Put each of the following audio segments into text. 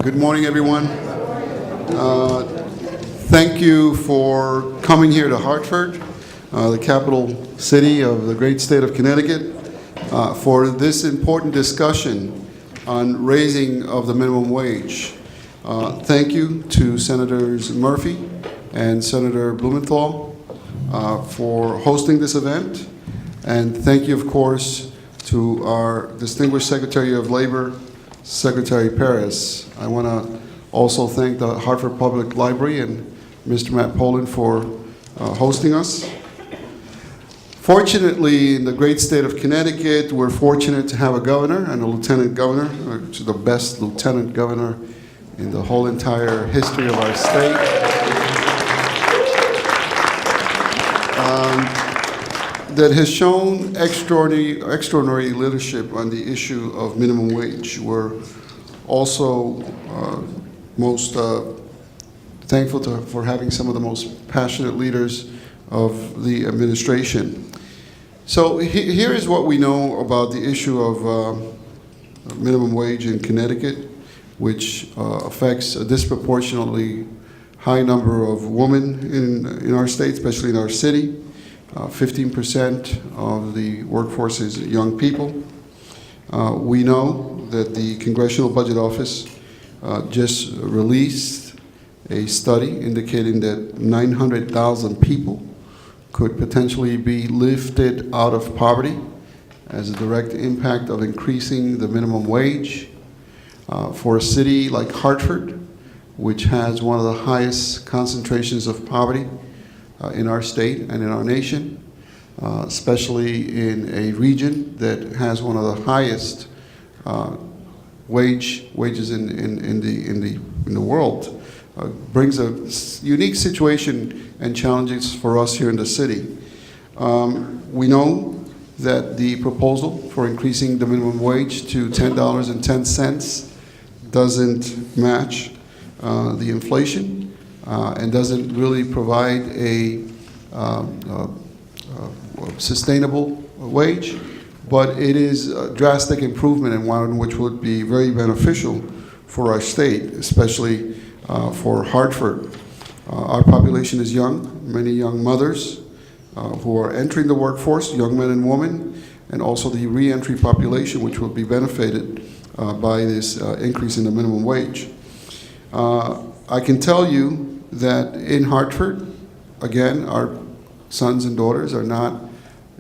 Good morning, everyone. Thank you for coming here to Hartford, the capital city of the great state of Connecticut, for this important discussion on raising of the minimum wage. Thank you to Senators Murphy and Senator Blumenthal for hosting this event. And thank you, of course, to our distinguished Secretary of Labor, Secretary Perez. I want to also thank the Hartford Public Library and Mr. Matt Poland for hosting us. Fortunately, in the great state of Connecticut, we're fortunate to have a governor and a lieutenant governor, which is the best lieutenant governor in the whole entire history of our state. That has shown extraordinary leadership on the issue of minimum wage. We're also most thankful for having some of the most passionate leaders of the administration. So here is what we know about the issue of minimum wage in Connecticut, which affects a disproportionately high number of women in our state, especially in our city. 15% of the workforce is young people. We know that the Congressional Budget Office just released a study indicating that 900,000 people could potentially be lifted out of poverty as a direct impact of increasing the minimum wage. For a city like Hartford, which has one of the highest concentrations of poverty in our state and in our nation, especially in a region that has one of the highest wages in the world, brings a unique situation and challenges for us here in the city. We know that the proposal for increasing the minimum wage to $10.10 doesn't match the inflation and doesn't really provide a sustainable wage, but it is a drastic improvement and one which would be very beneficial for our state, especially for Hartford. Our population is young, many young mothers who are entering the workforce, young men and women, and also the re-entry population, which will be benefited by this increase in the minimum wage. I can tell you that in Hartford, again, our sons and daughters are not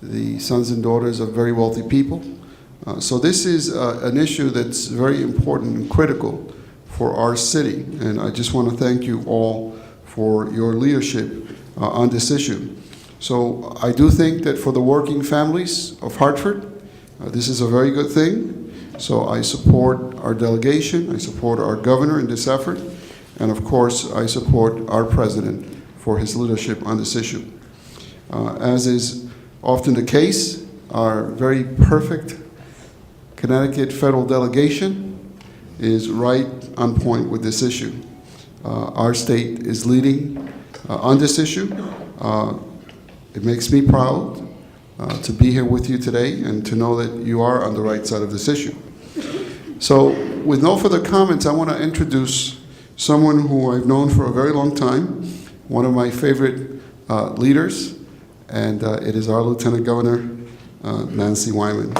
the sons and daughters of very wealthy people. So this is an issue that's very important and critical for our city. And I just want to thank you all for your leadership on this issue. So I do think that for the working families of Hartford, this is a very good thing. So I support our delegation, I support our governor in this effort, and of course, I support our president for his leadership on this issue. As is often the case, our very perfect Connecticut federal delegation is right on point with this issue. Our state is leading on this issue. It makes me proud to be here with you today and to know that you are on the right side of this issue. So with no further comments, I want to introduce someone who I've known for a very long time, one of my favorite leaders, and it is our Lieutenant Governor, Nancy Wyman.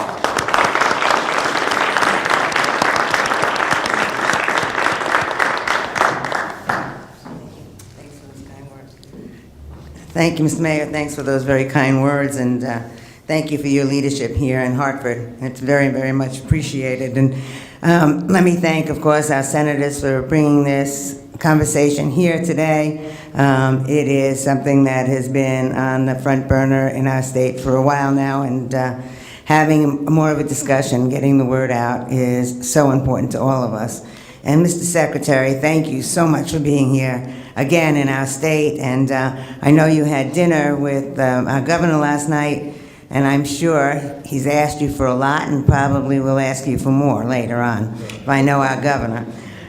Thank you, Mr. Mayor. Thanks for those very kind words, and thank you for your leadership here in Hartford. It's very, very much appreciated. And let me thank, of course, our senators for bringing this conversation here today. It is something that has been on the front burner in our state for a while now, and having more of a discussion, getting the word out is so important to all of us. And Mr. Secretary, thank you so much for being here again in our state. And I know you had dinner with our governor last night, and I'm sure he's asked you for a lot and probably will ask you for more later on, if I know our governor.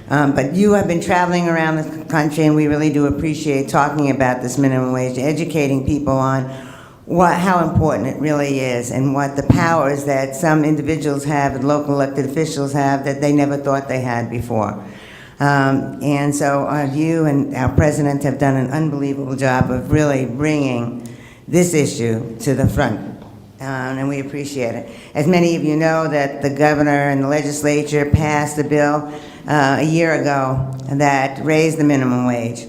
But you have been traveling around the country, and we really do appreciate talking about this minimum wage, educating people on how important it really is and what the powers that some individuals have and local elected officials have that they never thought they had before. And so you and our president have done an unbelievable job of really bringing this issue to the front. And we appreciate it. As many of you know, that the governor and the legislature passed a bill a year ago that raised the minimum wage.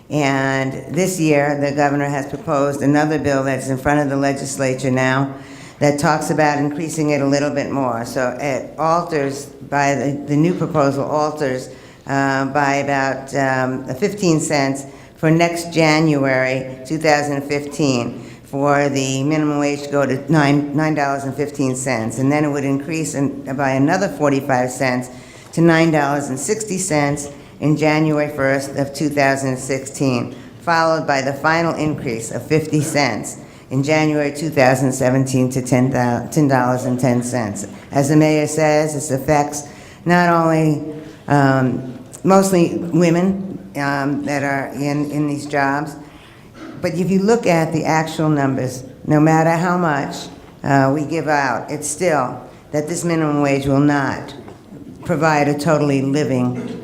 And this year, the governor has proposed another bill that's in front of the legislature now that talks about increasing it a little bit more. So it alters, by the new proposal alters by about 15 cents for next January 2015 for the minimum wage to go to $9.15. And then it would increase by another 45 cents to $9.60 in January 1st of 2016, followed by the final increase of 50 cents in January 2017 to $10.10. As the mayor says, this affects not only mostly women that are in these jobs, but if you look at the actual numbers, no matter how much we give out, it's still that this minimum wage will not provide a totally living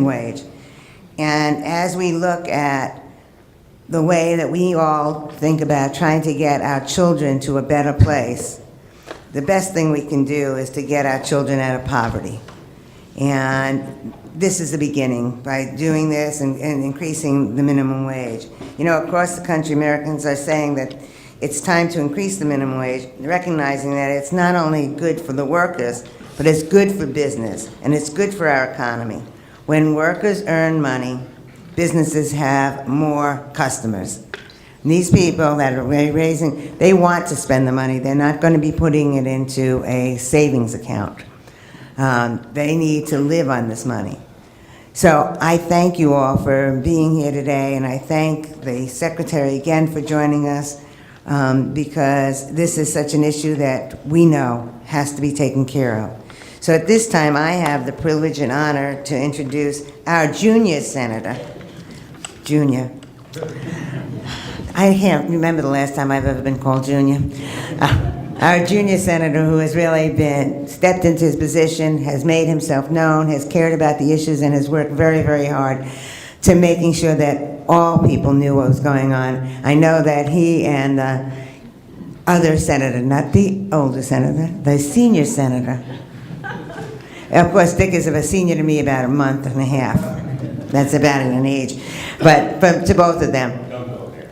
wage. And as we look at the way that we all think about trying to get our children to a better place, the best thing we can do is to get our children out of poverty. And this is the beginning, by doing this and increasing the minimum wage. You know, across the country, Americans are saying that it's time to increase the minimum wage, recognizing that it's not only good for the workers, but it's good for business, and it's good for our economy. When workers earn money, businesses have more customers. And these people that are raising, they want to spend the money. They're not going to be putting it into a savings account. They need to live on this money. So I thank you all for being here today, and I thank the secretary again for joining us, because this is such an issue that we know has to be taken care of. So at this time, I have the privilege and honor to introduce our junior senator. Junior. I can't remember the last time I've ever been called junior. Our junior senator, who has really stepped into his position, has made himself known, has cared about the issues, and has worked very, very hard to making sure that all people knew what was going on. I know that he and the other senator, not the older senator, the senior senator. Of course, Dick is a senior to me about a month and a half. That's about an age. But to both of them.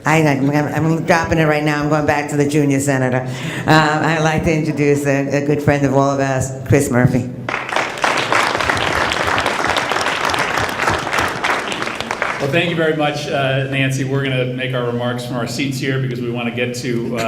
I'm dropping it right now. I'm going back to the junior senator. I'd like to introduce a good friend of all of us, Chris Murphy. Well, thank you very much, Nancy. We're going to make our remarks from our seats here because we want to get to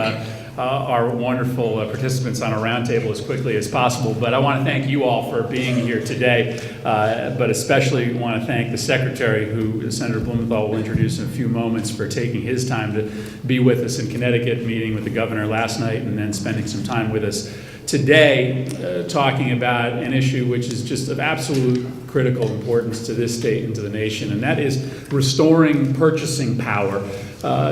our wonderful participants on our roundtable as quickly as possible. But I want to thank you all for being here today, but especially want to thank the Secretary, who Senator Blumenthal will introduce in a few moments, for taking his time to be with us in Connecticut, meeting with the governor last night, and then spending some time with us today, talking about an issue which is just of absolute critical importance to this state and to the nation, and that is restoring purchasing power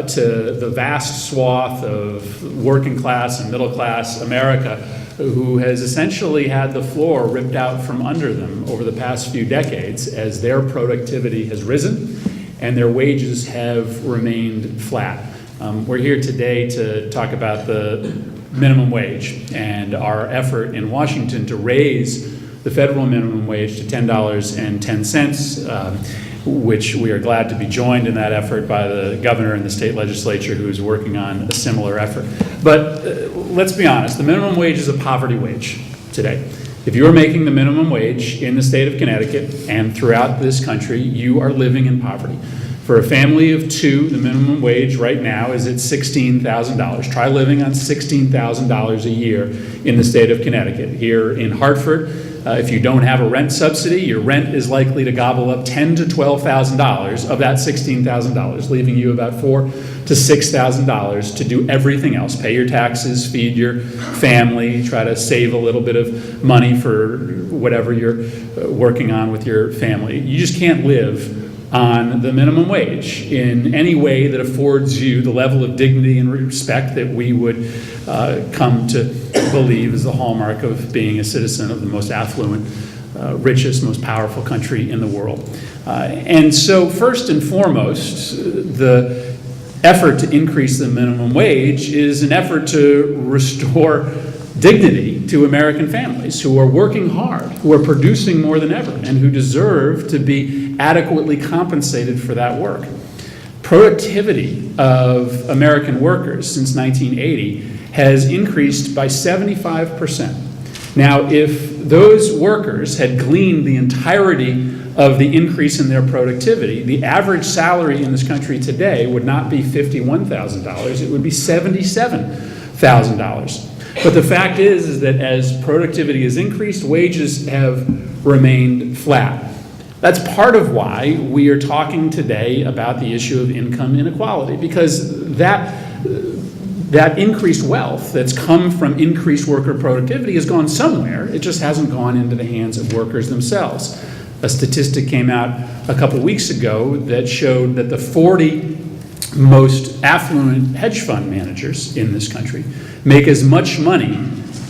to the vast swath of working class and middle class America who has essentially had the floor ripped out from under them over the past few decades as their productivity has risen and their wages have remained flat. We're here today to talk about the minimum wage and our effort in Washington to raise the federal minimum wage to $10.10, which we are glad to be joined in that effort by the governor and the state legislature, who is working on a similar effort. But let's be honest, the minimum wage is a poverty wage today. If you are making the minimum wage in the state of Connecticut and throughout this country, you are living in poverty. For a family of two, the minimum wage right now is at $16,000. Try living on $16,000 a year in the state of Connecticut. Here in Hartford, if you don't have a rent subsidy, your rent is likely to gobble up $10,000 to $12,000 of that $16,000, leaving you about $4,000 to $6,000 to do everything else. Pay your taxes, feed your family, try to save a little bit of money for whatever you're working on with your family. You just can't live on the minimum wage in any way that affords you the level of dignity and respect that we would come to believe is the hallmark of being a citizen of the most affluent richest, most powerful country in the world. And so first and foremost, the effort to increase the minimum wage is an effort to restore dignity to American families who are working hard, who are producing more than ever, and who deserve to be adequately compensated for that work. Productivity of American workers since 1980 has increased by 75%. Now, if those workers had gleaned the entirety of the increase in their productivity, the average salary in this country today would not be $51,000, it would be $77,000. But the fact is that as productivity has increased, wages have remained flat. That's part of why we are talking today about the issue of income inequality, because that increased wealth that's come from increased worker productivity has gone somewhere. It just hasn't gone into the hands of workers themselves. A statistic came out a couple weeks ago that showed that the 40 most affluent hedge fund managers in this country make as much money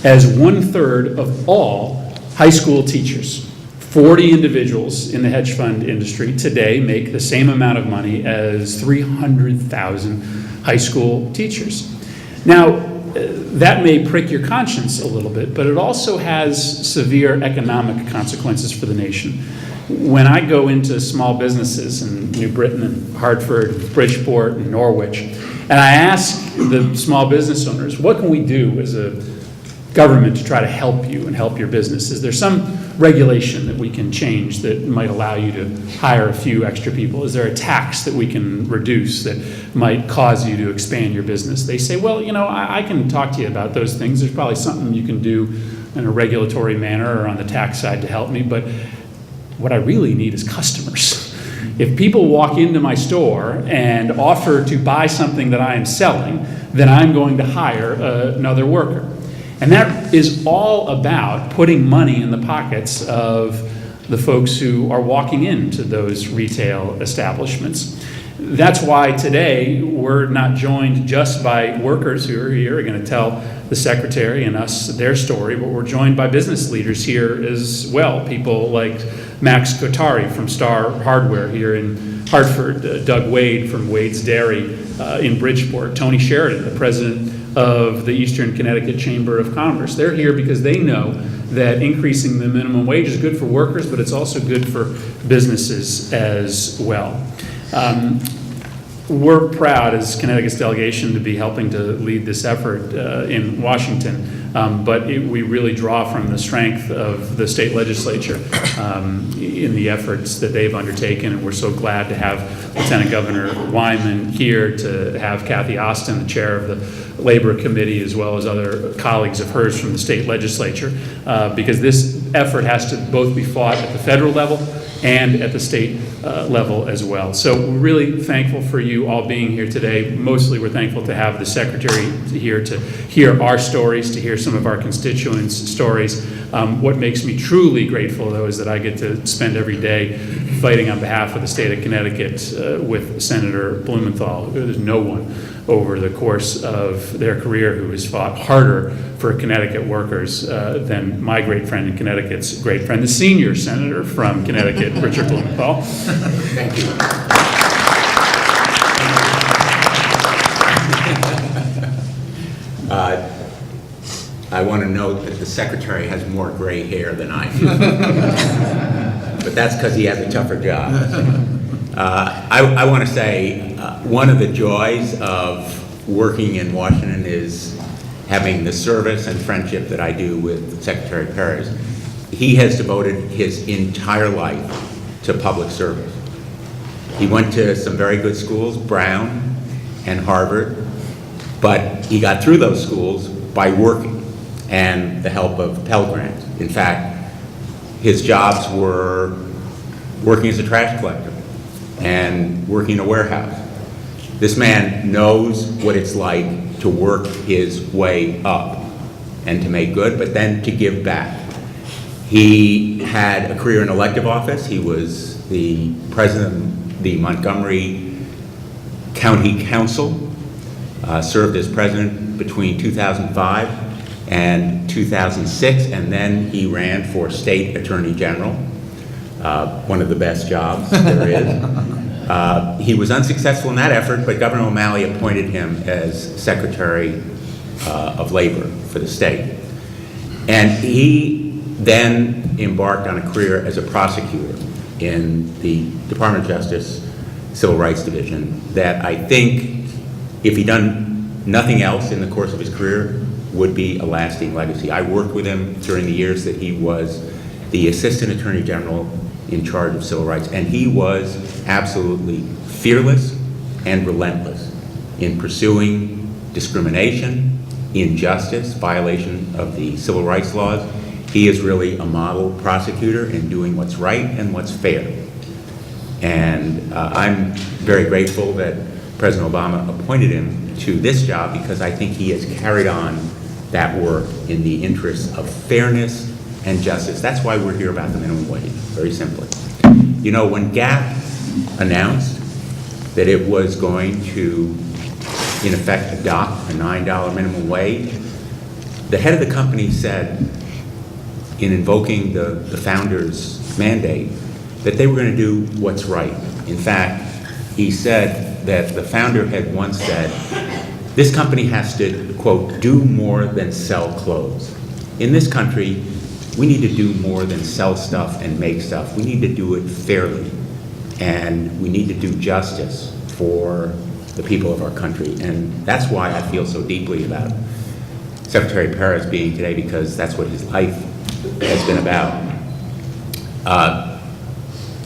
as 1/3 of all high school teachers. 40 individuals in the hedge fund industry today make the same amount of money as 300,000 high school teachers. Now, that may prick your conscience a little bit, but it also has severe economic consequences for the nation. When I go into small businesses in New Britain and Hartford, Bridgeport and Norwich, and I ask the small business owners, what can we do as a government to try to help you and help your business? Is there some regulation that we can change that might allow you to hire a few extra people? Is there a tax that we can reduce that might cause you to expand your business? They say, well, you know, I can talk to you about those things. There's probably something you can do in a regulatory manner or on the tax side to help me, but what I really need is customers. If people walk into my store and offer to buy something that I am selling, then I'm going to hire another worker. And that is all about putting money in the pockets of the folks who are walking into those retail establishments. That's why today we're not joined just by workers who are here, are going to tell the secretary and us their story, but we're joined by business leaders here as well. People like Max Kotari from Star Hardware here in Hartford, Doug Wade from Wade's Dairy in Bridgeport, Tony Sheridan, the president of the Eastern Connecticut Chamber of Commerce. They're here because they know that increasing the minimum wage is good for workers, but it's also good for businesses as well. We're proud as Connecticut's delegation to be helping to lead this effort in Washington, but we really draw from the strength of the state legislature in the efforts that they've undertaken, and we're so glad to have Lieutenant Governor Wyman here, to have Kathy Austin, the chair of the Labor Committee, as well as other colleagues of hers from the state legislature, because this effort has to both be fought at the federal level and at the state level as well. So we're really thankful for you all being here today. Mostly we're thankful to have the secretary here to hear our stories, to hear some of our constituents' stories. What makes me truly grateful, though, is that I get to spend every day fighting on behalf of the state of Connecticut with Senator Blumenthal. There's no one over the course of their career who has fought harder for Connecticut workers than my great friend and Connecticut's great friend, the senior senator from Connecticut, Richard Blumenthal. Thank you. I want to note that the secretary has more gray hair than I do. But that's because he has a tougher job. I want to say one of the joys of working in Washington is having the service and friendship that I do with Secretary Perez. He has devoted his entire life to public service. He went to some very good schools, Brown and Harvard, but he got through those schools by working and the help of Pell Grants. In fact, his jobs were working as a trash collector and working in a warehouse. This man knows what it's like to work his way up and to make good, but then to give back. He had a career in elective office. He was the president of the Montgomery County Council, served as president between 2005 and 2006, and then he ran for state attorney general, one of the best jobs there is. He was unsuccessful in that effort, but Governor O'Malley appointed him as Secretary of Labor for the state. And he then embarked on a career as a prosecutor in the Department of Justice Civil Rights Division that I think, if he'd done nothing else in the course of his career, would be a lasting legacy. I worked with him during the years that he was the Assistant Attorney General in charge of civil rights, and he was absolutely fearless and relentless in pursuing discrimination, injustice, violation of the civil rights laws. He is really a model prosecutor in doing what's right and what's fair. And I'm very grateful that President Obama appointed him to this job, because I think he has carried on that work in the interests of fairness and justice. That's why we're here about the minimum wage, very simply. You know, when GAAP announced that it was going to, in effect, adopt a $9 minimum wage, the head of the company said, in invoking the founder's mandate, that they were going to do what's right. In fact, he said that the founder had once said, this company has to, quote, do more than sell clothes. In this country, we need to do more than sell stuff and make stuff. We need to do it fairly, and we need to do justice for the people of our country. And that's why I feel so deeply about Secretary Perez being today, because that's what his life has been about.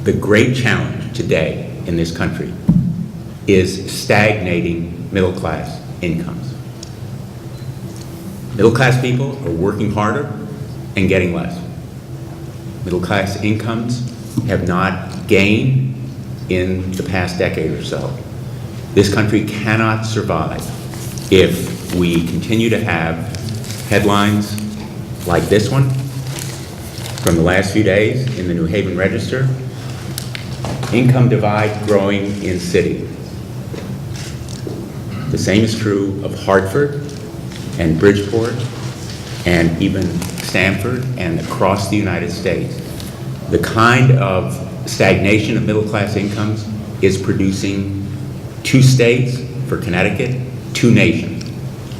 The great challenge today in this country is stagnating middle-class incomes. Middle-class people are working harder and getting less. Middle-class incomes have not gained in the past decade or so. This country cannot survive if we continue to have headlines like this one from the last few days in the New Haven Register: income divide growing in city. The same is true of Hartford and Bridgeport and even Stamford and across the United States. The kind of stagnation of middle-class incomes is producing 2 states for Connecticut, 2 nations.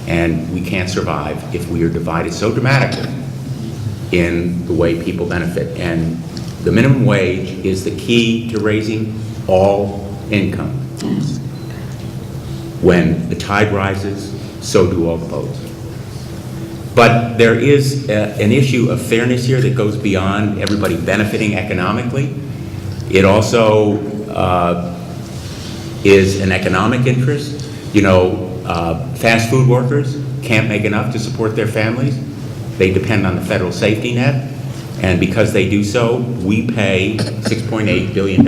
And we can't survive if we are divided so dramatically in the way people benefit. And the minimum wage is the key to raising all income. When the tide rises, so do all the boats. But there is an issue of fairness here that goes beyond everybody benefiting economically. It also is an economic interest. You know, fast food workers can't make enough to support their families. They depend on the federal safety net, and because they do so, we pay $6.8 billion.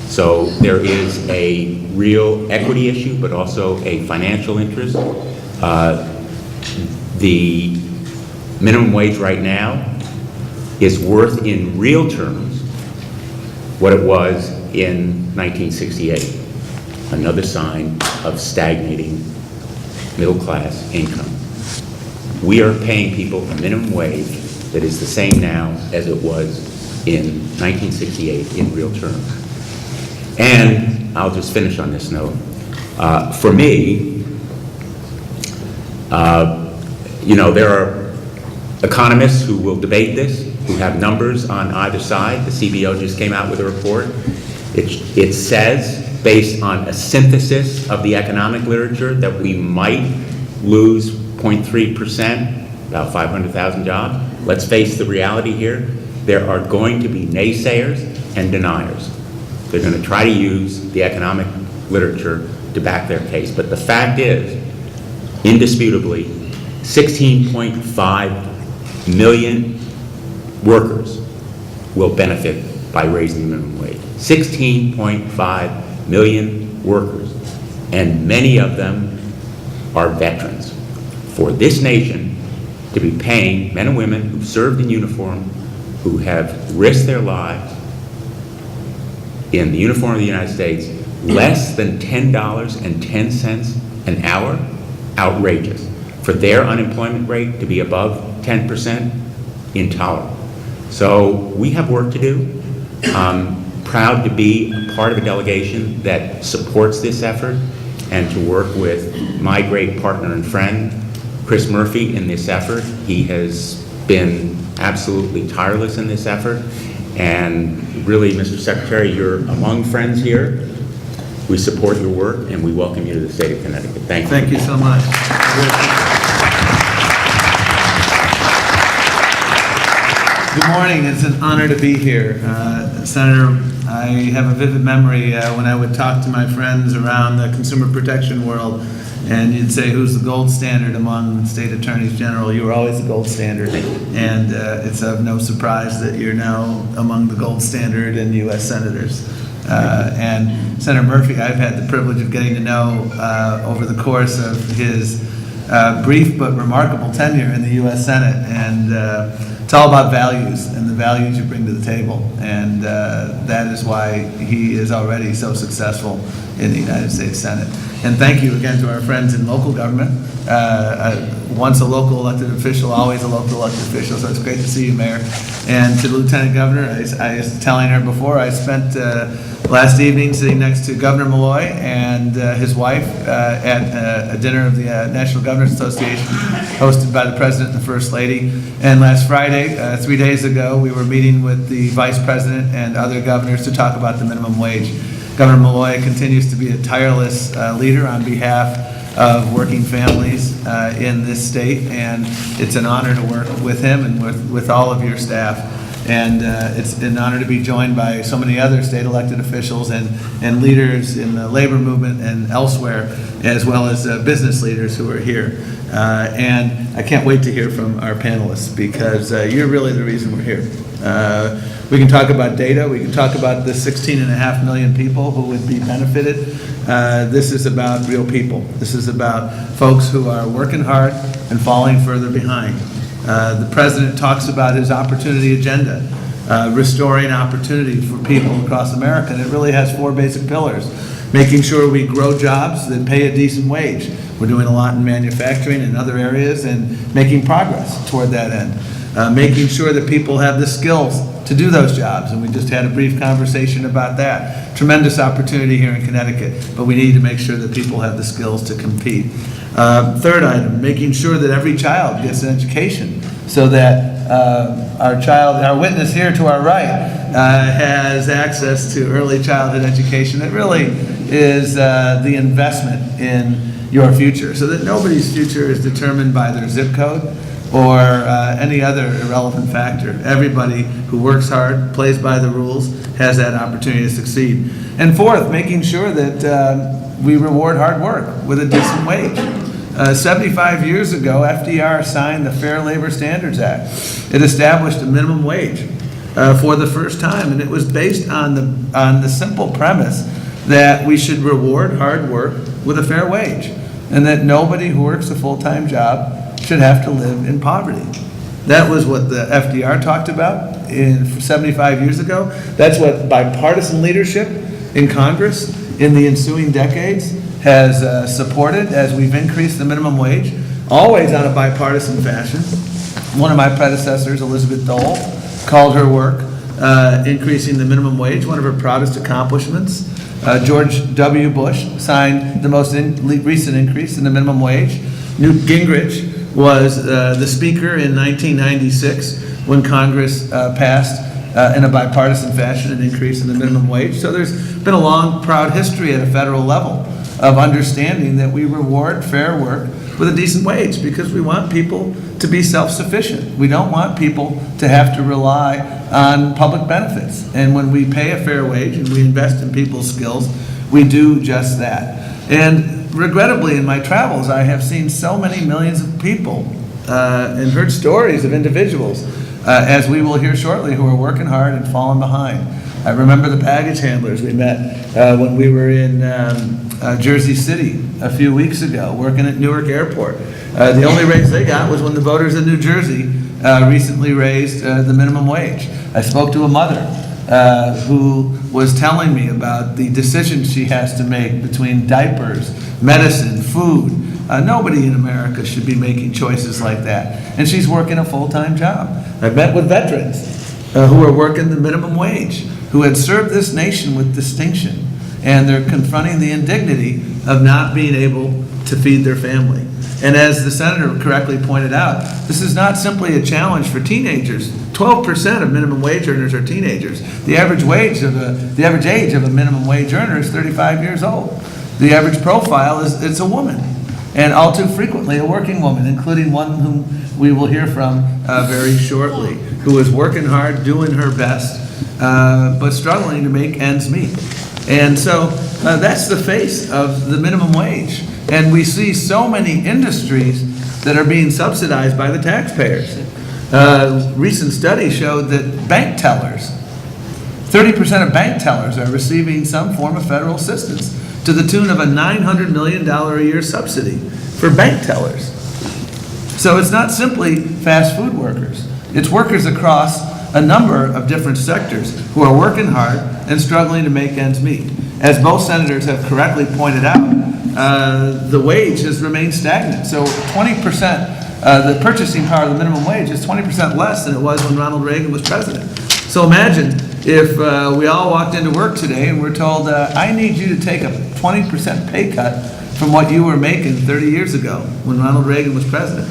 So there is a real equity issue, but also a financial interest. The minimum wage right now is worth, in real terms, what it was in 1968. Another sign of stagnating middle-class income. We are paying people a minimum wage that is the same now as it was in 1968 in real terms. And I'll just finish on this note. For me, you know, there are economists who will debate this, who have numbers on either side. The CBO just came out with a report. It says, based on a synthesis of the economic literature, that we might lose 0.3%, about 500,000 jobs. Let's face the reality here. There are going to be naysayers and deniers. They're going to try to use the economic literature to back their case. But the fact is, indisputably, 16.5 million workers will benefit by raising the minimum wage. 16.5 million workers, and many of them are veterans. For this nation to be paying men and women who served in uniform, who have risked their lives in the uniform of the United States, less than $10.10 an hour, outrageous. for their unemployment rate to be above 10%, intolerable. So we have work to do. Proud to be a part of a delegation that supports this effort and to work with my great partner and friend, Chris Murphy, in this effort. He has been absolutely tireless in this effort. And really, Mr. Secretary, you're among friends here. We support your work and we welcome you to the state of Connecticut. Thank you. Thank you so much. Good morning. It's an honor to be here. Senator, I have a vivid memory when I would talk to my friends around the consumer protection world, and you'd say, who's the gold standard among state attorneys general? You were always the gold standard. And it's of no surprise that you're now among the gold standard in U.S. senators. And Senator Murphy, I've had the privilege of getting to know over the course of his brief but remarkable tenure in the U.S. Senate. And it's all about values and the values you bring to the table. And that is why he is already so successful in the United States Senate. And thank you again to our friends in local government. Once a local elected official, always a local elected official, so it's great to see you, Mayor. And to the Lieutenant Governor, I was telling her before, I spent last evening sitting next to Governor Malloy and his wife at a dinner of the National Governors Association hosted by the President and the First Lady. And last Friday, 3 days ago, we were meeting with the Vice President and other governors to talk about the minimum wage. Governor Malloy continues to be a tireless leader on behalf of working families in this state, and it's an honor to work with him and with all of your staff. And it's an honor to be joined by so many other state elected officials and leaders in the labor movement and elsewhere, as well as business leaders who are here. And I can't wait to hear from our panelists, because you're really the reason we're here. We can talk about data. We can talk about the 16.5 million people who would be benefited. This is about real people. This is about folks who are working hard and falling further behind. The President talks about his opportunity agenda, restoring opportunity for people across America, and it really has 4 basic pillars. Making sure we grow jobs that pay a decent wage. We're doing a lot in manufacturing and other areas and making progress toward that end. Making sure that people have the skills to do those jobs, and we just had a brief conversation about that. Tremendous opportunity here in Connecticut, but we need to make sure that people have the skills to compete. Third item, making sure that every child gets an education, so that our witness here to our right has access to early childhood education. It really is the investment in your future, so that nobody's future is determined by their zip code or any other irrelevant factor. Everybody who works hard, plays by the rules, has that opportunity to succeed. And fourth, making sure that we reward hard work with a decent wage. 75 years ago, FDR signed the Fair Labor Standards Act. It established a minimum wage for the first time, and it was based on the simple premise that we should reward hard work with a fair wage, and that nobody who works a full-time job should have to live in poverty. That was what the FDR talked about 75 years ago. That's what bipartisan leadership in Congress in the ensuing decades has supported as we've increased the minimum wage, always on a bipartisan fashion. One of my predecessors, Elizabeth Dole, called her work increasing the minimum wage one of her proudest accomplishments. George W. Bush signed the most recent increase in the minimum wage. Newt Gingrich was the speaker in 1996 when Congress passed in a bipartisan fashion an increase in the minimum wage. So there's been a long, proud history at a federal level of understanding that we reward fair work with a decent wage, because we want people to be self-sufficient. We don't want people to have to rely on public benefits. And when we pay a fair wage and we invest in people's skills, we do just that. And regrettably, in my travels, I have seen so many millions of people and heard stories of individuals, as we will hear shortly, who are working hard and falling behind. I remember the baggage handlers we met when we were in Jersey City a few weeks ago, working at Newark Airport. The only raise they got was when the voters in New Jersey recently raised the minimum wage. I spoke to a mother who was telling me about the decisions she has to make between diapers, medicine, food, Nobody in America should be making choices like that. And she's working a full-time job. I've met with veterans who are working the minimum wage, who had served this nation with distinction, and they're confronting the indignity of not being able to feed their family. And as the senator correctly pointed out, this is not simply a challenge for teenagers. 12% of minimum wage earners are teenagers. The average age of a minimum wage earner is 35 years old. The average profile is it's a woman, and all too frequently a working woman, including one whom we will hear from very shortly, who is working hard, doing her best, but struggling to make ends meet. And so that's the face of the minimum wage. And we see so many industries that are being subsidized by the taxpayers. Recent study showed that bank tellers, 30% of bank tellers are receiving some form of federal assistance to the tune of a $900 million a year subsidy for bank tellers. So it's not simply fast food workers. It's workers across a number of different sectors who are working hard and struggling to make ends meet. As both senators have correctly pointed out, the wage has remained stagnant. So 20%, the purchasing power of the minimum wage is 20% less than it was when Ronald Reagan was president. So imagine if we all walked into work today and we're told, I need you to take a 20% pay cut from what you were making 30 years ago when Ronald Reagan was president.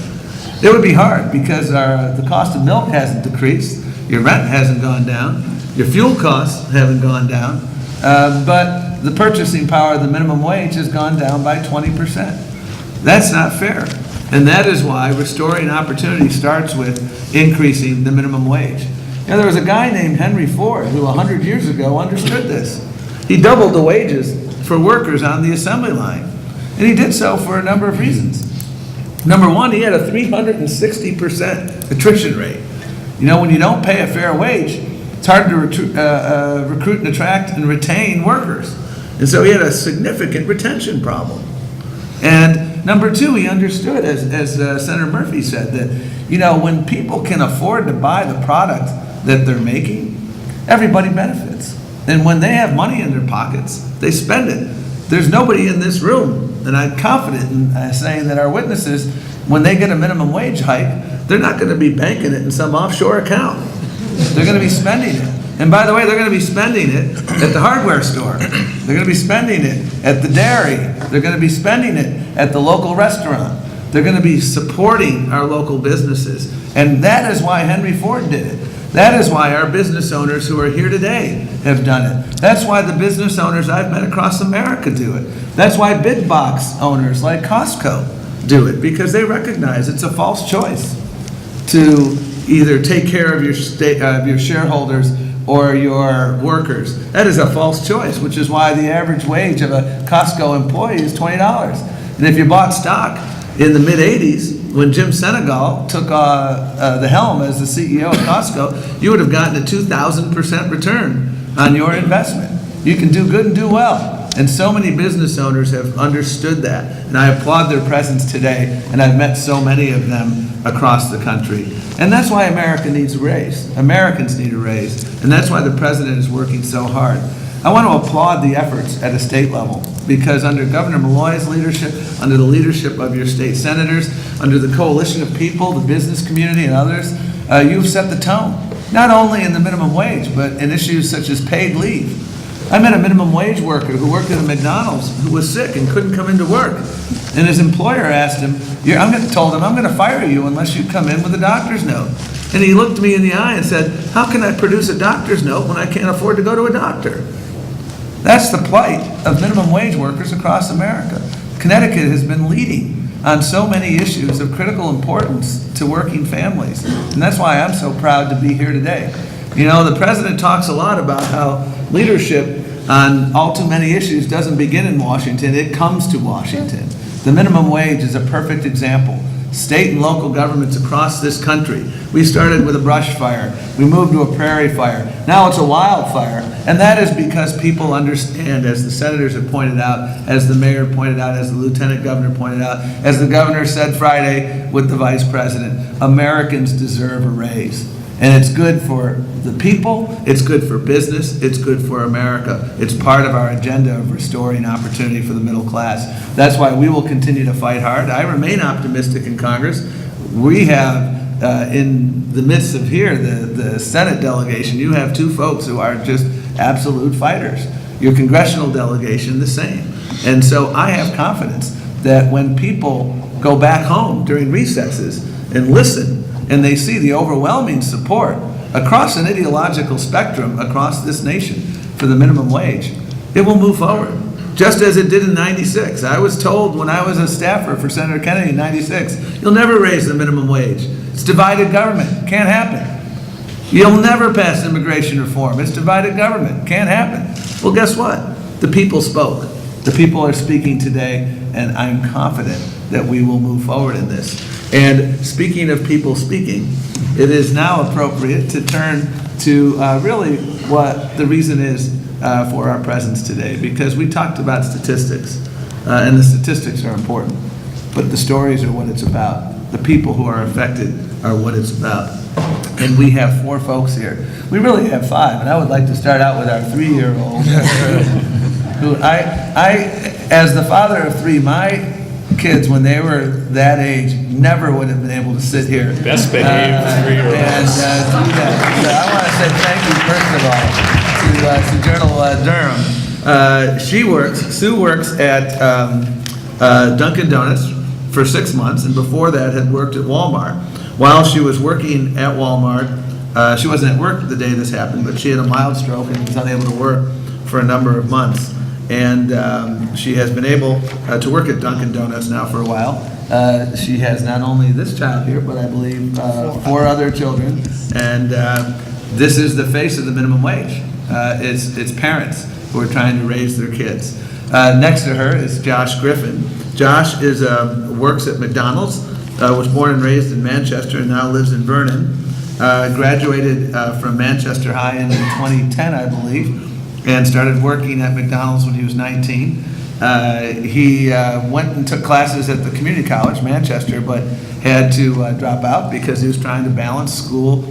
It would be hard because the cost of milk hasn't decreased, your rent hasn't gone down, your fuel costs haven't gone down, but the purchasing power of the minimum wage has gone down by 20%. That's not fair. And that is why restoring opportunity starts with increasing the minimum wage. Now, there was a guy named Henry Ford who 100 years ago understood this. He doubled the wages for workers on the assembly line. And he did so for a number of reasons. Number one, he had a 360% attrition rate. You know, when you don't pay a fair wage, it's hard to recruit and attract and retain workers. And so he had a significant retention problem. And number two, he understood, as Senator Murphy said, that, you know, when people can afford to buy the product that they're making, everybody benefits. And when they have money in their pockets, they spend it. There's nobody in this room, and I'm confident in saying that our witnesses, when they get a minimum wage hike, they're not going to be banking it in some offshore account. They're going to be spending it. And by the way, they're going to be spending it at the hardware store. They're going to be spending it at the dairy. They're going to be spending it at the local restaurant. They're going to be supporting our local businesses. And that is why Henry Ford did it. That is why our business owners who are here today have done it. That's why the business owners I've met across America do it. That's why big box owners like Costco do it, because they recognize it's a false choice to either take care of your shareholders or your workers. That is a false choice, which is why the average wage of a Costco employee is $20. And if you bought stock in the mid-'80s, when Jim Senegal took the helm as the CEO of Costco, you would have gotten a 2,000% return on your investment. You can do good and do well. And so many business owners have understood that. And I applaud their presence today, and I've met so many of them across the country. And that's why America needs a raise. Americans need a raise. And that's why the president is working so hard. I want to applaud the efforts at a state level, because under Governor Malloy's leadership, under the leadership of your state senators, under the coalition of people, the business community, and others, you've set the tone, not only in the minimum wage, but in issues such as paid leave. I met a minimum wage worker who worked at a McDonald's who was sick and couldn't come into work. And his employer asked him, told him, I'm going to fire you unless you come in with a doctor's note. And he looked me in the eye and said, how can I produce a doctor's note when I can't afford to go to a doctor? That's the plight of minimum wage workers across America. Connecticut has been leading on so many issues of critical importance to working families. And that's why I'm so proud to be here today. You know, the president talks a lot about how leadership on all too many issues doesn't begin in Washington, it comes to Washington. The minimum wage is a perfect example. State and local governments across this country. We started with a brush fire. We moved to a prairie fire. Now it's a wildfire. And that is because people understand, as the senators have pointed out, as the mayor pointed out, as the lieutenant governor pointed out, as the governor said Friday with the vice president, Americans deserve a raise. And it's good for the people, it's good for business, it's good for America. It's part of our agenda of restoring opportunity for the middle class. That's why we will continue to fight hard. I remain optimistic in Congress. We have, in the midst of here, the Senate delegation, you have two folks who are just absolute fighters. Your congressional delegation, the same. And so I have confidence that when people go back home during recesses and listen, and they see the overwhelming support across an ideological spectrum across this nation for the minimum wage, it will move forward, just as it did in '96. I was told when I was a staffer for Senator Kennedy in '96, you'll never raise the minimum wage. It's divided government, can't happen. You'll never pass immigration reform, it's divided government, can't happen. Well, guess what? The people spoke. The people are speaking today, and I'm confident that we will move forward in this. And speaking of people speaking, it is now appropriate to turn to really what the reason is for our presence today, because we talked about statistics, and the statistics are important, but the stories are what it's about. The people who are affected are what it's about. And we have 4 folks here. We really have 5, and I would like to start out with our 3-year-old, who as the father of 3, my kids, when they were that age, never would have been able to sit here. Best behaved 3-year-olds. And do that. So I want to say thank you, first of all, to Journal Durham. Sue works at Dunkin' Donuts for 6 months, and before that had worked at Walmart. While she was working at Walmart, she wasn't at work the day this happened, but she had a mild stroke and was unable to work for a number of months. And she has been able to work at Dunkin' Donuts now for a while. She has not only this child here, but I believe 4 other children. And this is the face of the minimum wage. It's parents who are trying to raise their kids. Next to her is Josh Griffin. Josh works at McDonald's, was born and raised in Manchester and now lives in Vernon. Graduated from Manchester High in 2010, I believe, and started working at McDonald's when he was 19. He went and took classes at the community college, Manchester, but had to drop out because he was trying to balance school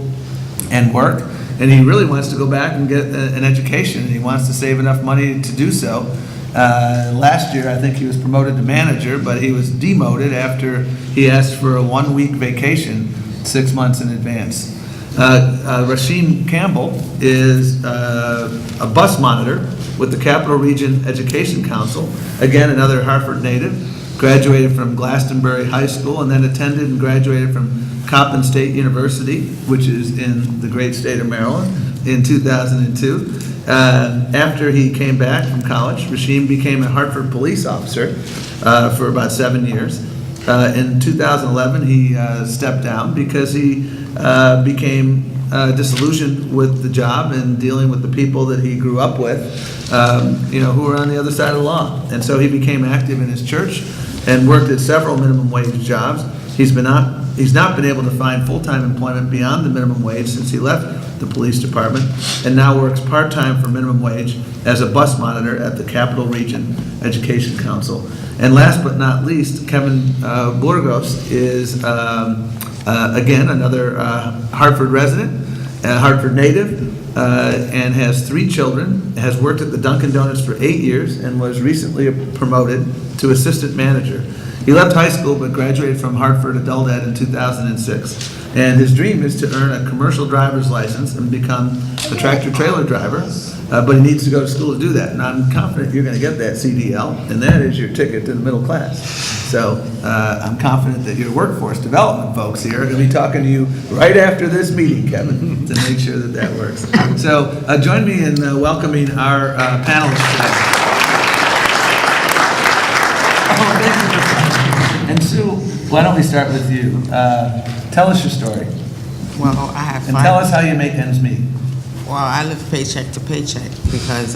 and work. And he really wants to go back and get an education, and he wants to save enough money to do so. Last year, I think he was promoted to manager, but he was demoted after he asked for a 1-week vacation 6 months in advance. Rasheen Campbell is a bus monitor with the Capital Region Education Council. Again, another Hartford native. Graduated from Glastonbury High School and then attended and graduated from Coppin State University, which is in the great state of Maryland, in 2002. After he came back from college, Rasheen became a Hartford police officer for about 7 years. In 2011, he stepped down because he became disillusioned with the job and dealing with the people that he grew up with, who were on the other side of the law. And so he became active in his church and worked at several minimum wage jobs. He's not been able to find full-time employment beyond the minimum wage since he left the police department, and now works part-time for minimum wage as a bus monitor at the Capital Region Education Council. And last but not least, Kevin Burgos is, again, another Hartford resident, Hartford native, and has 3 children, has worked at the Dunkin' Donuts for 8 years, and was recently promoted to assistant manager. He left high school but graduated from Hartford Adult Ed in 2006. And his dream is to earn a commercial driver's license and become a tractor-trailer driver, but he needs to go to school to do that. And I'm confident you're going to get that CDL, and that is your ticket to the middle class. So I'm confident that your workforce development folks here are going to be talking to you right after this meeting, Kevin, to make sure that that works. So join me in welcoming our panelists today. And Sue, why don't we start with you? Tell us your story. Well, I have And tell us how you make ends meet. Well, I live paycheck to paycheck because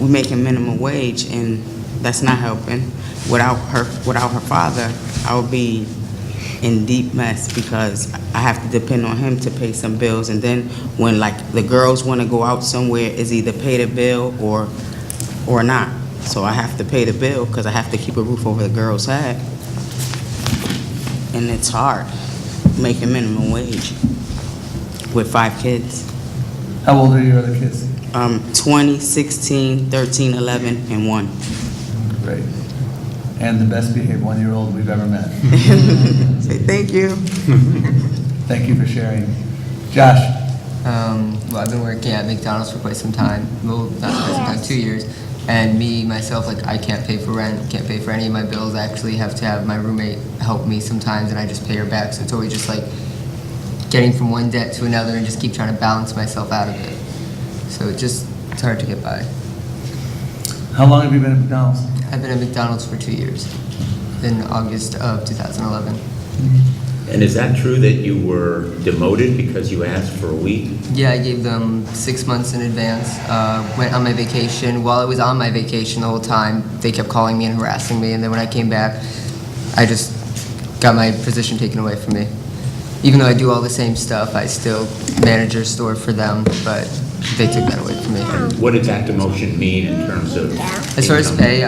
we're making minimum wage, and that's not helping. Without her father, I would be in deep mess because I have to depend on him to pay some bills. And then when the girls want to go out somewhere, it's either pay the bill or not. So I have to pay the bill because I have to keep a roof over the girls' head. And it's hard making minimum wage. with 5 kids. How old are your other kids? 20, 16, 13, 11, and 1. Great. And the best behaved 1-year-old we've ever met. Say thank you. Thank you for sharing. Josh? Well, I've been working at McDonald's for quite some time. Well, not quite some time, 2 years. And me, myself, like, I can't pay for rent, can't pay for any of my bills. I actually have to have my roommate help me sometimes, and I just pay her back. So it's always just like getting from one debt to another and just keep trying to balance myself out of it. So it's hard to get by. How long have you been at McDonald's? I've been at McDonald's for 2 years, in August of 2011. And is that true that you were demoted because you asked for a week? Yeah, I gave them 6 months in advance, went on my vacation. While I was on my vacation the whole time, they kept calling me and harassing me, and then when I came back, I just got my position taken away from me. Even though I do all the same stuff, I still manage their store for them, but they took that away from me. What did that demotion mean in terms of As far as income? pay,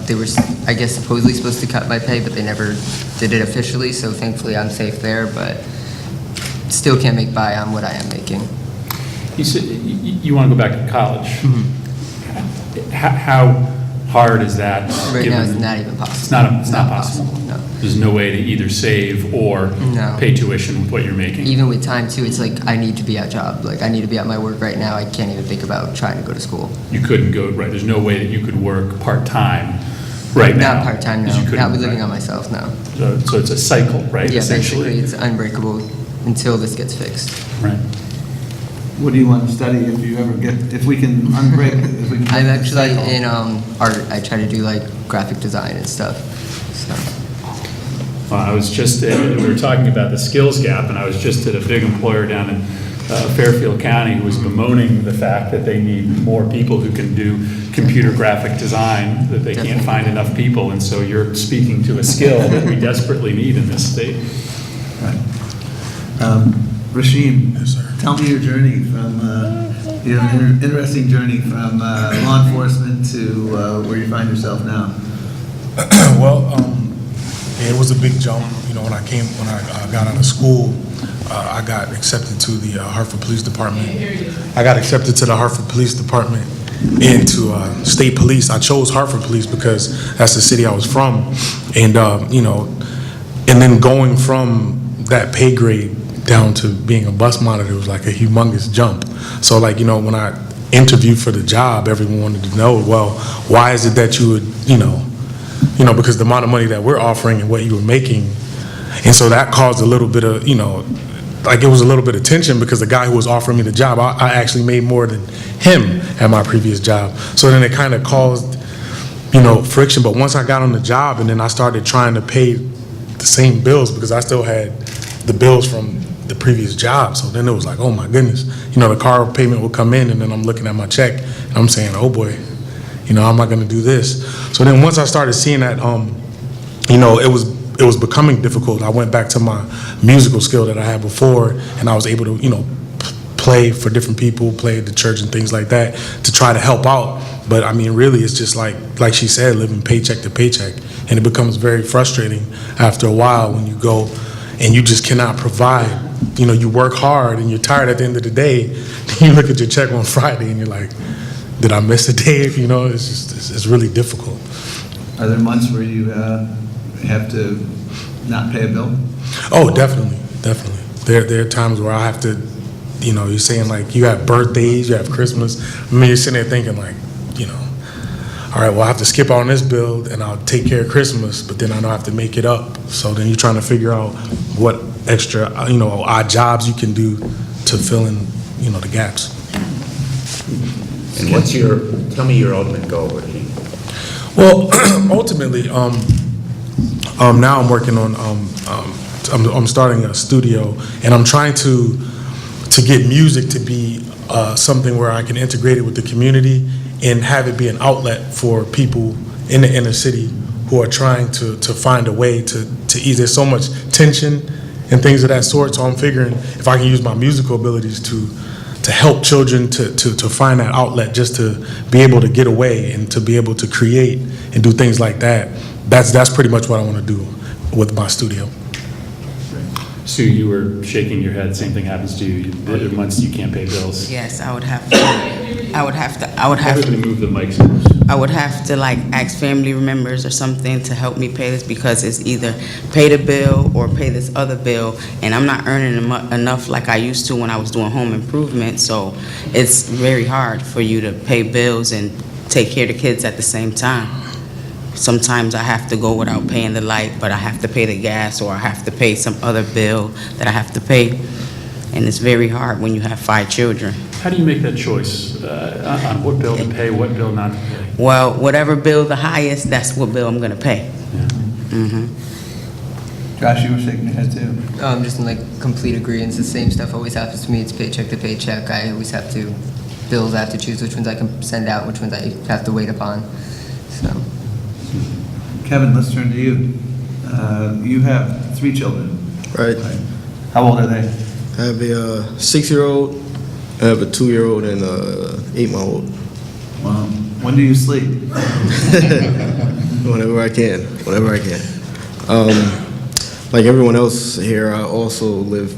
they were, I guess, supposedly supposed to cut my pay, but they never did it officially, so thankfully I'm safe there, but still can't make by on what I am making. You said you want to go back to college. How hard is that? Right now, it's given- not even possible. It's not possible. No. There's no way to either save or No. pay tuition with what you're making. Even with time too, it's like I need to be at job. Like I need to be at my work right now. I can't even think about trying to go to school. You couldn't go, right, there's no way that you could work part-time right now. Not part-time, no. 'cause you couldn't, Not living right? on myself, no. So it's a cycle, right, Yeah, essentially? basically it's unbreakable until this gets fixed. Right. What do you want to study if you ever get, if we can unbreak it? If we can I'm break the actually cycle? in art. I try to do like graphic design and stuff. So I was just, we were talking about the skills gap, and I was just at a big employer down in Fairfield County who was bemoaning the fact that they need more people who can do computer graphic design, that they can't find enough people, and so you're speaking to a skill that we desperately need in this state. Right. Rashim, tell me your journey from, you have an interesting journey from law enforcement to where you find yourself now. Well, it was a big jump. You know, when I got out of school, I got accepted to the Hartford Police Department. I got accepted to the Hartford Police Department and to state police. I chose Hartford Police because that's the city I was from, and you know, and then going from that pay grade down to being a bus monitor was like a humongous jump. So like, you know, when I interviewed for the job, everyone wanted to know, well, why is it that you would, you know, because the amount of money that we're offering and what you were making. And so that caused a little bit of, you know, like it was a little bit of tension because the guy who was offering me the job, I actually made more than him at my previous job. So then it kind of caused, you know, friction. But once I got on the job and then I started trying to pay the same bills because I still had the bills from the previous job. So then it was like, oh my goodness, you know, the car payment would come in and then I'm looking at my check and I'm saying, oh boy, you know, how am I going to do this? So then once I started seeing that, you know, it was becoming difficult. I went back to my musical skill that I had before, and I was able to, you know, play for different people, play at the church and things like that to try to help out. But I mean, really, it's just like she said, living paycheck to paycheck, and it becomes very frustrating after a while when you go and you just cannot provide. You know, you work hard and you're tired at the end of the day. You look at your check on Friday and you're like, did I miss a day? You know, it's just it's really difficult. Are there months where you have to not pay a bill? Oh, definitely. There are times where I have to, you know, you're saying like you have birthdays, you have Christmas. I mean, you're sitting there thinking like, you know, all right, well, I have to skip on this bill and I'll take care of Christmas, but then I know I have to make it up. So then you're trying to figure out what extra, you know, odd jobs you can do to fill in, you know, the gaps. And tell me your ultimate goal, Ricky. Well, ultimately, now I'm working on, I'm starting a studio, and I'm trying to get music to be something where I can integrate it with the community and have it be an outlet for people in the inner city who are trying to find a way to ease. There's so much tension and things of that sort, so I'm figuring if I can use my musical abilities to help children to find that outlet, just to be able to get away and to be able to create and do things like that. That's pretty much what I want to do with my studio. Sue, you were shaking your head. Same thing happens to you. There are months you can't pay bills. Yes, I would have to, Everybody move the mics close. I would have to like ask family members or something to help me pay this because it's either pay the bill or pay this other bill, and I'm not earning enough like I used to when I was doing home improvement, so it's very hard for you to pay bills and take care of the kids at the same time. Sometimes I have to go without paying the light, but I have to pay the gas, or I have to pay some other bill that I have to pay, and it's very hard when you have 5 children. How do you make that choice on what bill to pay, what bill not to pay? Well, whatever bill the highest, that's what bill I'm gonna pay. Josh, you were shaking your head too. I'm just in like complete agreement. The same stuff always happens to me. It's paycheck to paycheck. I always have to, bills I have to choose which ones I can send out, which ones I have to wait upon. So, Kevin, let's turn to you. You have 3 children. Right. How old are they? I have a 6-year-old, I have a 2-year-old, and a 8-month-old. Wow. When do you sleep? Whenever I can. Like everyone else here, I also live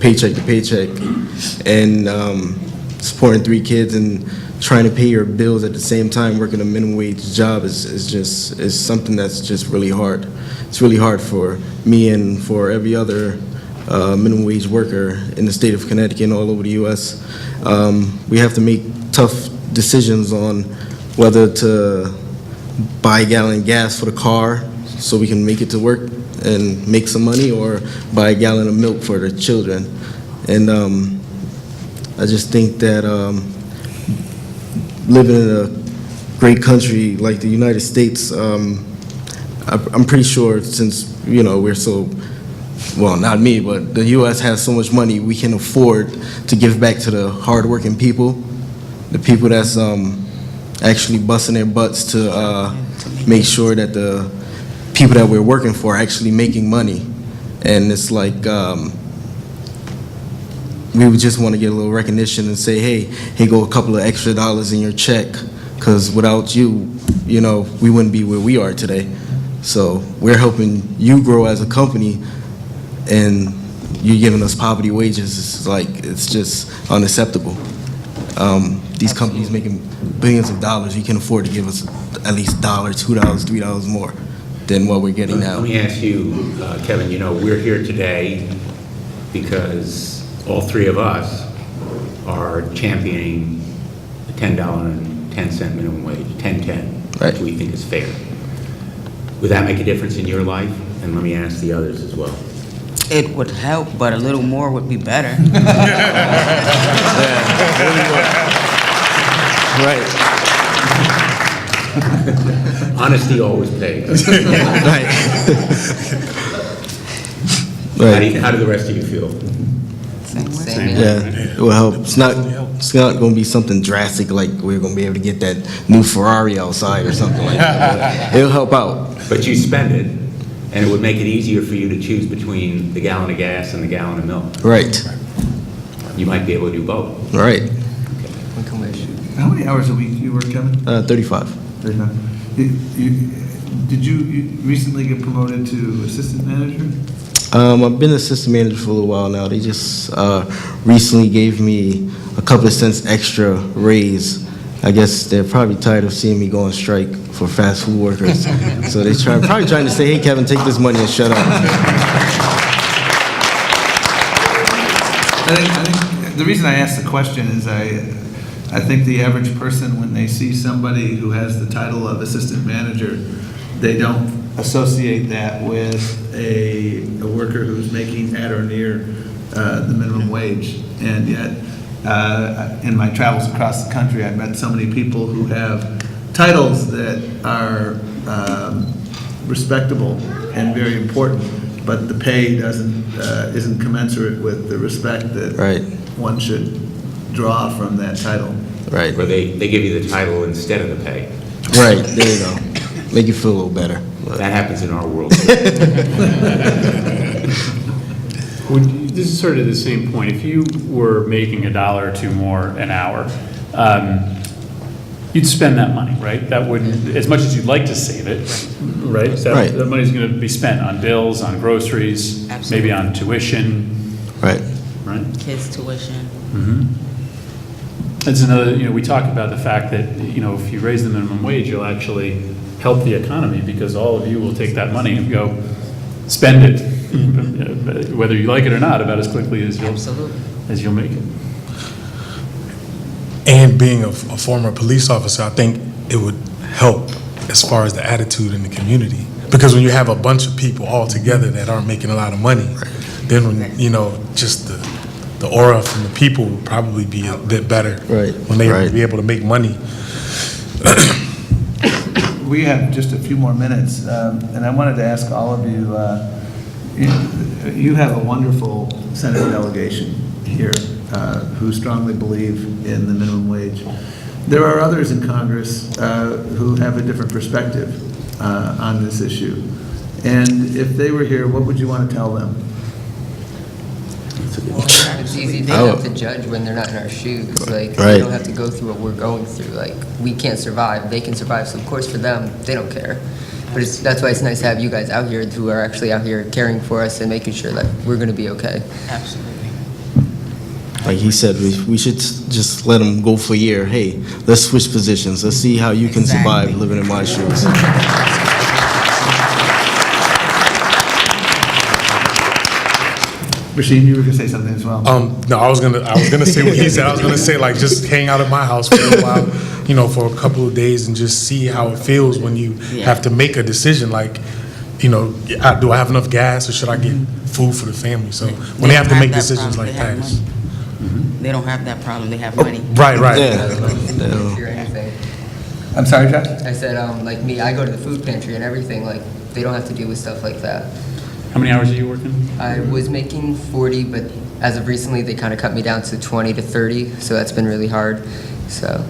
paycheck to paycheck, and supporting 3 kids and trying to pay your bills at the same time working a minimum wage job is something that's just really hard. It's really hard for me and for every other minimum wage worker in the state of Connecticut and all over the U.S. We have to make tough decisions on whether to buy a gallon of gas for the car so we can make it to work and make some money, or buy a gallon of milk for the children. And I just think that living in a great country like the United States, I'm pretty sure since, we're so, well, not me, but the U.S. has so much money, we can afford to give back to the hardworking people, the people that's actually busting their butts to make sure that the people that we're working for are actually making money. And it's like, we would just want to get a little recognition and say, hey, go a couple of extra dollars in your check, because without you, we wouldn't be where we are today. So we're helping you grow as a company, and you're giving us poverty wages. It's just unacceptable. These companies making billions of dollars, you can afford to give us at least $1, $2, $3 more than what we're getting now. Let me ask you, Kevin, we're here today because all 3 of us are championing the $10.10 minimum wage, 10.10, Right. which we think is fair. Would that make a difference in your life? And let me ask the others as well. It would help, but a little more would be better. Right. Honesty always pays. Right. How do the rest of you feel? same here. Yeah, it will help. It's not going to be something drastic like we're going to be able to get that new Ferrari outside or something like that. It'll help out. But you spend it, and it would make it easier for you to choose between the gallon of gas and the gallon of milk. Right. You might be able to do both. Right. We can wish. How many hours a week do you work, Kevin? 35. 35. Did you recently get promoted to assistant manager? I've been assistant manager for a little while now. They just recently gave me a couple of cents extra raise. I guess they're probably tired of seeing me go on strike for fast food workers. So they're probably trying to say, hey, Kevin, take this money and shut up. I think the reason I asked the question is I think the average person, when they see somebody who has the title of assistant manager, they don't associate that with a worker who's making at or near the minimum wage. And yet, in my travels across the country, I've met so many people who have titles that are respectable and very important, but the pay isn't commensurate with the respect that Right. one should draw from that title. Right. Where they give you the title instead of the pay. Right. There you go. Make you feel a little better. That happens in our world. This is sort of the same point. If you were making $1 or $2 more an hour, you'd spend that money, right? That wouldn't, as much as you'd like to save it, right? Right. That money's going to be spent on bills, on groceries, maybe Absolutely. on tuition, Right. right? Kids' tuition. That's another, we talk about the fact that, if you raise the minimum wage, you'll actually help the economy because all of you will take that money and go spend it, whether you like it or not, about as quickly as you'll make it. And being a former police officer, I think it would help as far as the attitude in the community. Because when you have a bunch of people all together that aren't making a lot of money, then when, just the aura from the people will probably be a bit better. Right. When they Right. be able to make money. We have just a few more minutes, and I wanted to ask all of you, you have a wonderful Senate delegation here who strongly believe in the minimum wage. There are others in Congress who have a different perspective on this issue. And if they were here, what would you want to tell them? It's easy for them to judge when they're not in our shoes. Like, Right. they don't have to go through what we're going through. Like, we can't survive, they can survive. So, of course, for them, they don't care. But that's why it's nice to have you guys out here who are actually out here caring for us and making sure that we're going to be okay. Absolutely. Like he said, we should just let them go for a year. Hey, let's switch positions. Let's see how you can survive Exactly. living in my shoes. Rasheen, you were going to say something as well. No, I was gonna say what he said. I was gonna say, like, just hang out at my house for a little while, for a couple of days and just see how it feels when you have to make a decision. Like, do I have enough gas or should I get food for the family? So when they have to make decisions like that, it's- They don't have that problem, they have money. right. Yeah. Or anything. I'm sorry, Josh? I said, like me, I go to the food pantry and everything. Like, they don't have to deal with stuff like that. How many hours are you working? I was making 40, but as of recently, they kind of cut me down to 20 to 30, so that's been really hard. So,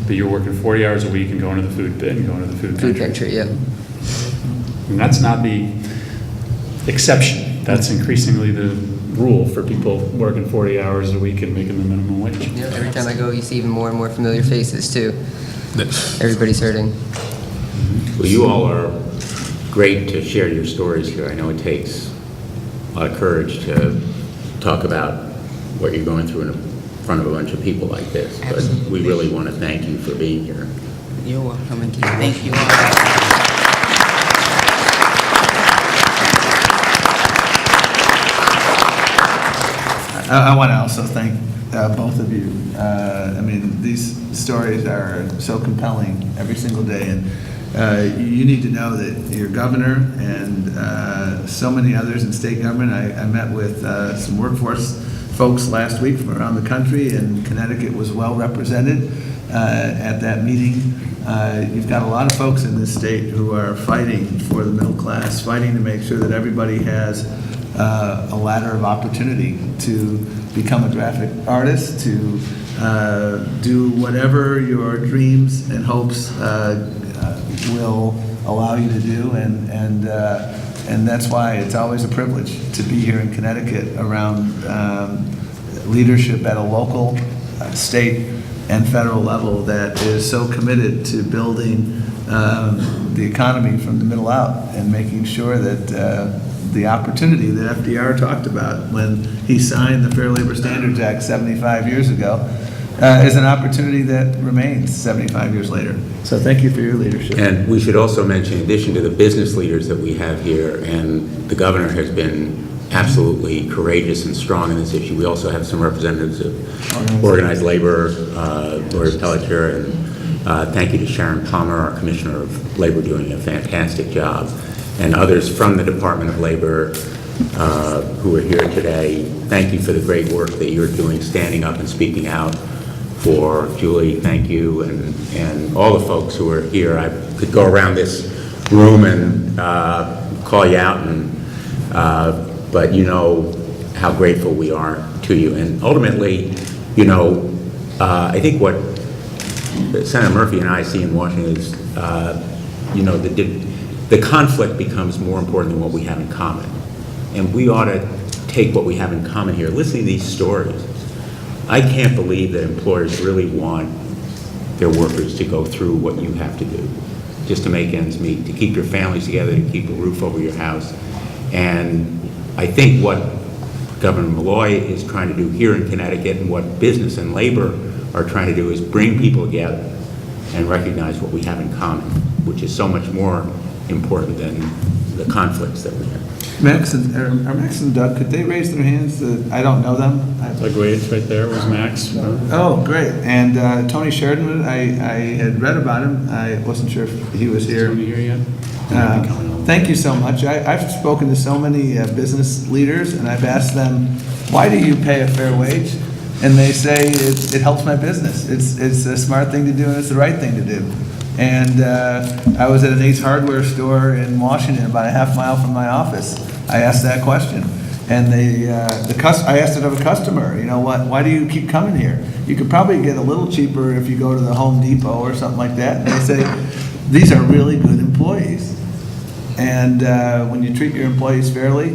But you're working 40 hours a week and going to the food food pantry. pantry, yeah. And that's not the exception. That's increasingly the rule for people working 40 hours a week and making the minimum wage. You know, every time I go, you see even more and more familiar faces, too. Everybody's hurting. Well, you all are great to share your stories here. I know it takes a lot of courage to talk about what you're going through in front of a bunch of people like this. But Absolutely. we really want to thank you for being here. You're welcome, and thank you all. I want to also thank both of you. These stories are so compelling every single day, and you need to know that your governor and so many others in state government, I met with some workforce folks last week from around the country, and Connecticut was well represented at that meeting. You've got a lot of folks in this state who are fighting for the middle class, fighting to make sure that everybody has a ladder of opportunity to become a graphic artist, to do whatever your dreams and hopes will allow you to do, and that's why it's always a privilege to be here in Connecticut around leadership at a local, state, and federal level that is so committed to building the economy from the middle out and making sure that the opportunity that FDR talked about when he signed the Fair Labor Standards Act 75 years ago is an opportunity that remains 75 years later. So thank you for your leadership. And we should also mention, in addition to the business leaders that we have here, and the governor has been absolutely courageous and strong in this issue, we also have some representatives of organized labor, Lori Pelletier, and thank you to Sharon Palmer, our Commissioner of Labor, doing a fantastic job, and others from the Department of Labor who are here today. Thank you for the great work that you're doing, standing up and speaking out for Julie. Thank you, and all the folks who are here. I could go around this room and call you out, but you know how grateful we are to you. And ultimately, I think what Senator Murphy and I see in Washington is, the conflict becomes more important than what we have in common. And we ought to take what we have in common here. Listening to these stories, I can't believe that employers really want their workers to go through what you have to do, just to make ends meet, to keep your families together, to keep a roof over your house. And I think what Governor Malloy is trying to do here in Connecticut, and what business and labor are trying to do, is bring people together and recognize what we have in common, which is so much more important than the conflicts that we have. Max and Doug, could they raise their hands? I don't know them. Doug Wade, right there was Max. Oh, great. And Tony Sheridan, I had read about him. I wasn't sure if he was here. Tony here yet? Thank you so much. I've spoken to so many business leaders, and I've asked them, why do you pay a fair wage? And they say, it helps my business. It's a smart thing to do, and it's the right thing to do. And I was at an Ace Hardware store in Washington, about a half mile from my office. I asked that question. And I asked it of a customer, you know, why do you keep coming here? You could probably get a little cheaper if you go to the Home Depot or something like that. And they say, these are really good employees. And when you treat your employees fairly,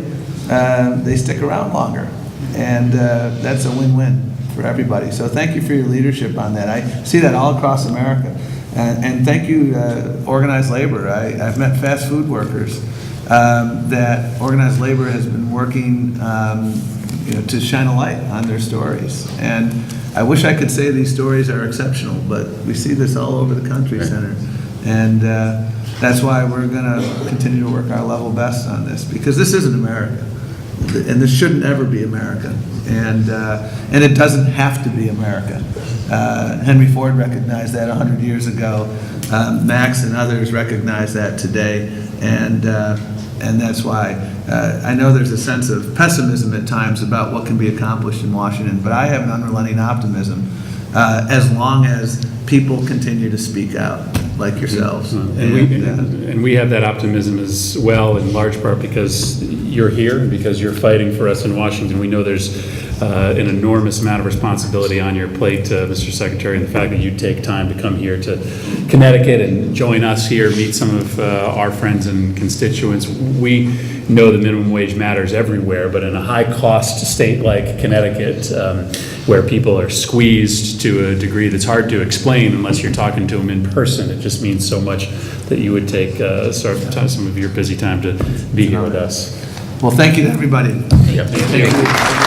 they stick around longer. And that's a win-win for everybody. So thank you for your leadership on that. I see that all across America. And thank you, organized labor. I've met fast food workers that organized labor has been working to shine a light on their stories. And I wish I could say these stories are exceptional, but we see this all over the country, Senator. And that's why we're going to continue to work our level best on this, because this isn't America. And this shouldn't ever be America. And it doesn't have to be America. Henry Ford recognized that 100 years ago. Max and others recognize that today. And that's why I know there's a sense of pessimism at times about what can be accomplished in Washington, but I have an unrelenting optimism as long as people continue to speak out, like yourselves. And we have that optimism as well, in large part because you're here and because you're fighting for us in Washington. We know there's an enormous amount of responsibility on your plate, Mr. Secretary, and the fact that you take time to come here to Connecticut and join us here, meet some of our friends and constituents. We know the minimum wage matters everywhere, but in a high-cost state like Connecticut, where people are squeezed to a degree that's hard to explain unless you're talking to them in person, it just means so much that you would take some of your busy time to be here with us. Well, thank you to everybody. Yep. Thank you.